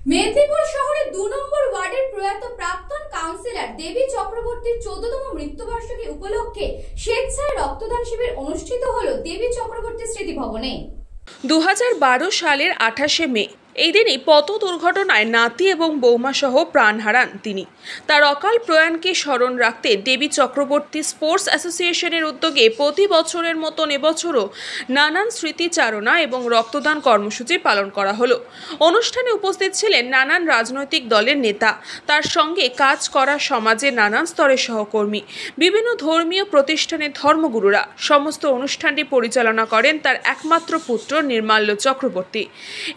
মেদিনীপুর শহরে ২ নম্বর ওয়ার্ডের প্রয়াত প্রাক্তন কাউন্সিলর দেবী চক্রবর্তীর ১৪তম মৃত্যুবার্ষিকী উপলক্ষে স্বেচ্ছায় রক্তদান শিবির অনুষ্ঠিত হলো দেবী চক্রবর্তী স্মৃতি ভবনে। ২০১২ সালের ২৮শে মে এই দিনই পথ দুর্ঘটনায় নাতি এবং বৌমা সহ প্রাণ হারান তিনি। তার অকাল প্রয়াণকে স্মরণ রাখতে দেবী চক্রবর্তী স্পোর্টস অ্যাসোসিয়েশনের উদ্যোগে প্রতি বছরের মতন এবছরও নানান স্মৃতিচারণা এবং রক্তদান কর্মসূচি পালন করা হলো। অনুষ্ঠানে উপস্থিত ছিলেন নানান রাজনৈতিক দলের নেতা, তার সঙ্গে কাজ করা সমাজের নানান স্তরের সহকর্মী, বিভিন্ন ধর্মীয় প্রতিষ্ঠানের ধর্মগুরুরা। সমস্ত অনুষ্ঠানটি পরিচালনা করেন তার একমাত্র পুত্র নির্মাল্য চক্রবর্তী।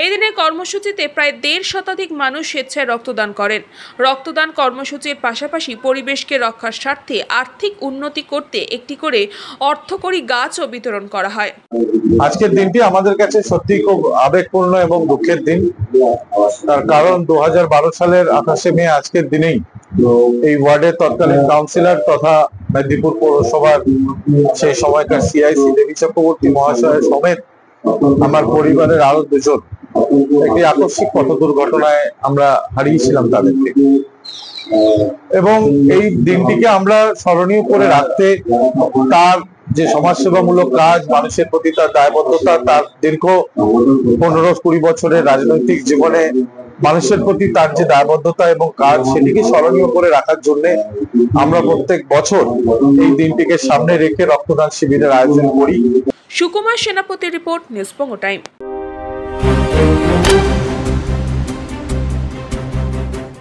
এদিনের কর্মসূচিতে প্রায় ১.৫ শতাধিক মানুষ স্বেচ্ছায় রক্তদান করেন। রক্তদান কর্মসূচির পাশাপাশি পরিবেশকে রক্ষার স্বার্থে আর্থিক উন্নতি করতে একটি করে অর্থকরী গাছও বিতরণ করা হয়। আজকের দিনটি আমাদের কাছে সত্যি খুব আবেগপূর্ণ এবং দুঃখের দিন। তার কারণ ২০১২ সালের ২৮শে মে আজকের দিনেই এই ওয়ার্ডের তৎকালীন কাউন্সিলর তথা মেদিনীপুর পৌরসভার সেই সময়কার সিআইসি দেবী চক্রবর্তী মহাশয়ের সমেত আমার পরিবারের আরো দুজন একটি আকস্মিক পথ দুর্ঘটনায় আমরা হারিয়েছিলাম তাদেরকে, এবং এই দিনটিকে আমরা স্মরণীয় করে রাখতে তার যে সমাজসেবামূলক কাজ, মানুষের প্রতি তার দায়বদ্ধতা, তার দীর্ঘ ১৫-২০ বছরের রাজনৈতিক জীবনে মানুষের প্রতি তার যে দায়বদ্ধতা এবং কাজ, সেটিকে স্মরণীয় করে রাখার জন্য আমরা প্রত্যেক বছর এই দিনটিকে সামনে রেখে রক্তদান শিবিরের আয়োজন করি। সুকুমার সেনাপতির রিপোর্ট, নিউজ বঙ্গ টাইম।